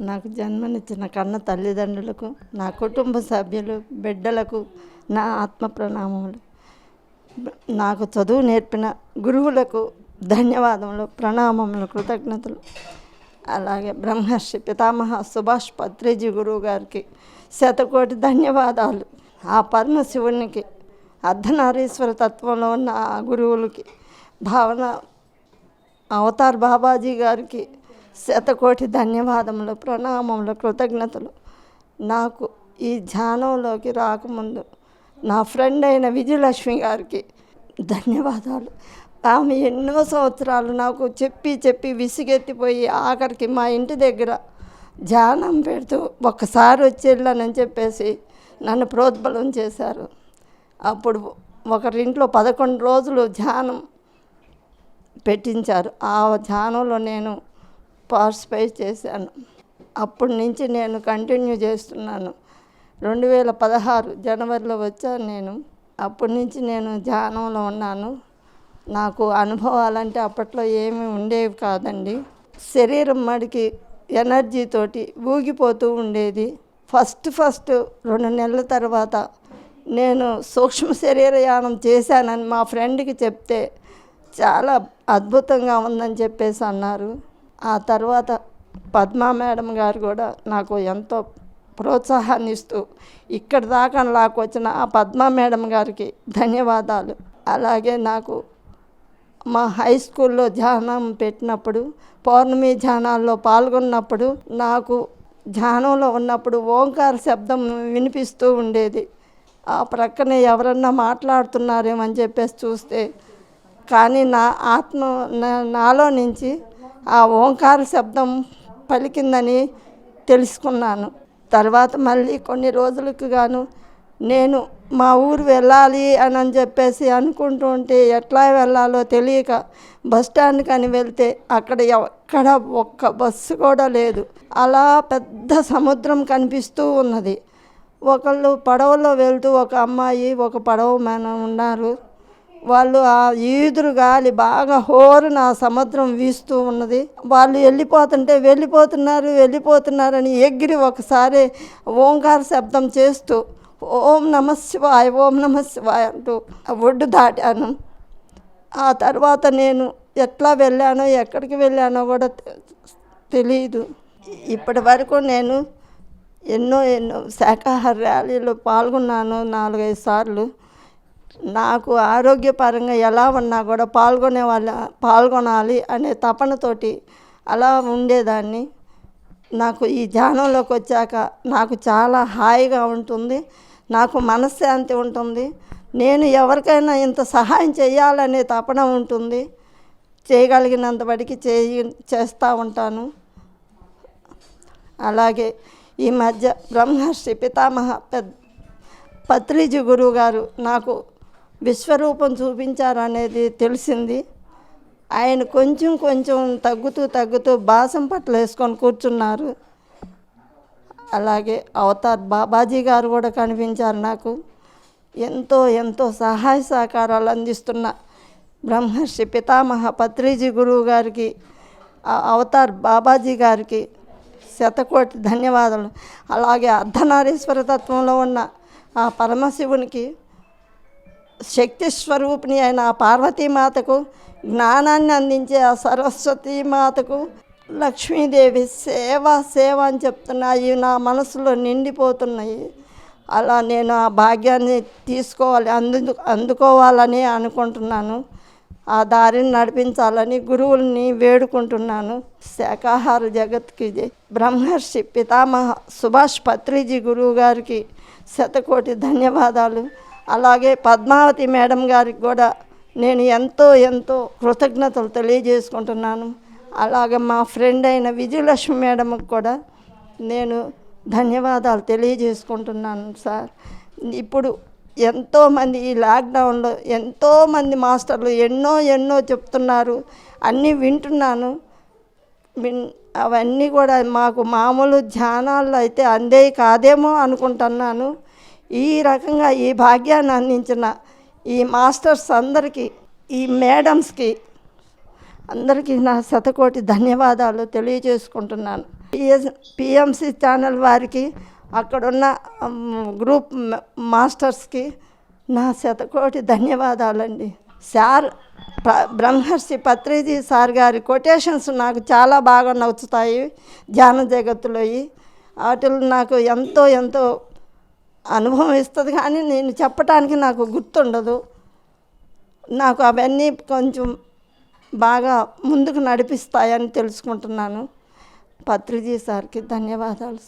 నాకు జన్మనిచ్చిన కన్న తల్లిదండ్రులకు, నా కుటుంబ సభ్యులు, బిడ్డలకు నా ఆత్మ ప్రణామములు. నాకు చదువు నేర్పిన గురువులకు ధన్యవాదములు, ప్రణామములు, కృతజ్ఞతలు. అలాగే బ్రహ్మర్షి పితామహ సుభాష్ పత్రిజీ గురువు గారికి శతకోటి ధన్యవాదాలు. ఆ పరమశివునికి, అర్ధనారీశ్వర తత్వంలో ఉన్న ఆ గురువులకి, భావన అవతార్ బాబాజీ గారికి శతకోటి ధన్యవాదములు, ప్రణామములు, కృతజ్ఞతలు. నాకు ఈ ధ్యానంలోకి రాకముందు నా ఫ్రెండ్ అయిన విజయలక్ష్మి గారికి ధన్యవాదాలు. ఆమె ఎన్నో సంవత్సరాలు నాకు చెప్పి విసిగెత్తిపోయి ఆఖరికి మా ఇంటి దగ్గర ధ్యానం పెడుతూ ఒక్కసారి వచ్చి వెళ్ళానని చెప్పేసి నన్ను ప్రోద్బలం చేశారు. అప్పుడు ఒకరింట్లో 11 రోజులు ధ్యానం పెట్టించారు. ఆ ధ్యానంలో నేను పార్టిసిపేట్ చేశాను. అప్పటి నుంచి నేను కంటిన్యూ చేస్తున్నాను. 2016 జనవరిలో వచ్చాను నేను. అప్పటి నుంచి నేను ధ్యానంలో ఉన్నాను. నాకు అనుభవాలంటే అప్పట్లో ఏమీ ఉండేవి కాదండి. శరీరం మడికి ఎనర్జీతోటి ఊగిపోతూ ఉండేది. ఫస్ట్ 2 నెలల తర్వాత నేను సూక్ష్మ శరీరయానం చేశానని మా ఫ్రెండ్కి చెప్తే చాలా అద్భుతంగా ఉందని చెప్పేసి అన్నారు. ఆ తర్వాత పద్మా మేడం గారు కూడా నాకు ఎంతో ప్రోత్సాహాన్ని ఇస్తూ ఇక్కడి దాకా లాక్కొచ్చిన ఆ పద్మా మేడం గారికి ధన్యవాదాలు. అలాగే నాకు మా హై స్కూల్లో ధ్యానం పెట్టినప్పుడు, పౌర్ణమి ధ్యానాల్లో పాల్గొన్నప్పుడు నాకు ధ్యానంలో ఉన్నప్పుడు ఓంకార శబ్దం వినిపిస్తూ ఉండేది. ఆ ప్రక్కనే ఎవరన్నా మాట్లాడుతున్నారేమని చెప్పేసి చూస్తే, కానీ నా ఆత్మ నాలో నుంచి ఆ ఓంకార శబ్దం పలికిందని తెలుసుకున్నాను. తర్వాత మళ్ళీ కొన్ని రోజులకు గాను నేను మా ఊరు వెళ్ళాలి అని చెప్పేసి అనుకుంటూ ఉంటే ఎట్లా వెళ్ళాలో తెలియక బస్టాండ్కి అని వెళ్తే అక్కడ ఎక్కడ ఒక్క బస్సు కూడా లేదు. అలా పెద్ద సముద్రం కనిపిస్తూ ఉన్నది. ఒకళ్ళు పడవలో వెళ్తూ ఒక అమ్మాయి, ఒక పడవ మేన ఉన్నారు. వాళ్ళు ఆ ఈదురు గాలి బాగా హోరున సముద్రం వీస్తూ ఉన్నది. వాళ్ళు వెళ్ళిపోతున్నారని ఎగిరి ఒకసారి ఓంకార శబ్దం చేస్తూ ఓం నమః శివాయ, ఓం నమః శివాయ అంటూ ఒడ్డు దాటాను. ఆ తర్వాత నేను ఎట్లా వెళ్ళానో, ఎక్కడికి వెళ్ళానో కూడా తెలియదు. ఇప్పటి వరకు నేను ఎన్నో శాకాహార ర్యాలీలో పాల్గొన్నాను 4-5 సార్లు. నాకు ఆరోగ్యపరంగా ఎలా ఉన్నా కూడా పాల్గొనాలి అనే తపనతోటి అలా ఉండేదాన్ని. నాకు ఈ ధ్యానంలోకి వచ్చాక నాకు చాలా హాయిగా ఉంటుంది, నాకు మనశ్శాంతి ఉంటుంది. నేను ఎవరికైనా ఇంత సహాయం చేయాలనే తపన ఉంటుంది. చేయగలిగినంత వరకు చేస్తూ ఉంటాను. అలాగే ఈ మధ్య బ్రహ్మర్షి పితామహ పత్రిజీ గురువు గారు నాకు విశ్వరూపం చూపించారనేది తెలిసింది. ఆయన కొంచెం తగ్గుతూ బాసం పట్ల వేసుకొని కూర్చున్నారు. అలాగే అవతార్ బాబాజీ గారు కూడా కనిపించారు నాకు. ఎంతో సహాయ సహకారాలు అందిస్తున్న బ్రహ్మర్షి పితామహ పత్రిజీ గురువు గారికి, అవతార్ బాబాజీ గారికి శతకోటి ధన్యవాదాలు. అలాగే అర్ధనారీశ్వర తత్వంలో ఉన్న ఆ పరమశివునికి, శక్తి స్వరూపిణి అయిన ఆ పార్వతీమాతకు, జ్ఞానాన్ని అందించే ఆ సరస్వతీమాతకు, లక్ష్మీదేవి సేవ అని చెప్తున్నాయి. నా మనసులో నిండిపోతున్నాయి. అలా నేను ఆ భాగ్యాన్ని అందుకోవాలని అనుకుంటున్నాను. ఆ దారిని నడిపించాలని గురువుల్ని వేడుకుంటున్నాను. శాకాహార జగత్కి బ్రహ్మర్షి పితామహ సుభాష్ పత్రిజీ గురువు గారికి శతకోటి ధన్యవాదాలు. అలాగే పద్మావతి మేడం గారికి కూడా నేను ఎంతో కృతజ్ఞతలు తెలియజేసుకుంటున్నాను. అలాగే మా ఫ్రెండ్ అయిన విజయలక్ష్మి మేడంకి కూడా నేను ధన్యవాదాలు తెలియజేసుకుంటున్నాను సార్. ఇప్పుడు ఎంతోమంది ఈ లాక్డౌన్లో ఎంతోమంది మాస్టర్లు ఎన్నో చెప్తున్నారు, అన్నీ వింటున్నాను. అవన్నీ కూడా మాకు మామూలు ధ్యానాల్లో అయితే అందేవి కాదేమో అనుకుంటున్నాను. ఈ రకంగా ఈ భాగ్యాన్ని అందించిన ఈ మాస్టర్స్ అందరికీ, ఈ మేడమ్స్కి అందరికీ నా శతకోటి ధన్యవాదాలు తెలియజేసుకుంటున్నాను. పిఎంసి ఛానల్ వారికి, అక్కడున్న గ్రూప్ మాస్టర్స్కి నా శతకోటి ధన్యవాదాలండి. సార్ బ్రహ్మర్షి పత్రిజీ సార్ గారి కొటేషన్స్ నాకు చాలా బాగా నచ్చుతాయి. ధ్యాన జగత్తులో వాటిలో నాకు ఎంతో ఎంతో అనుభవం ఇస్తుంది, కానీ నేను చెప్పడానికి నాకు గుర్తుండదు. నాకు అవన్నీ కొంచెం బాగా ముందుకు నడిపిస్తాయని తెలుసుకుంటున్నాను. పత్రిజీ సార్కి ధన్యవాదాలు.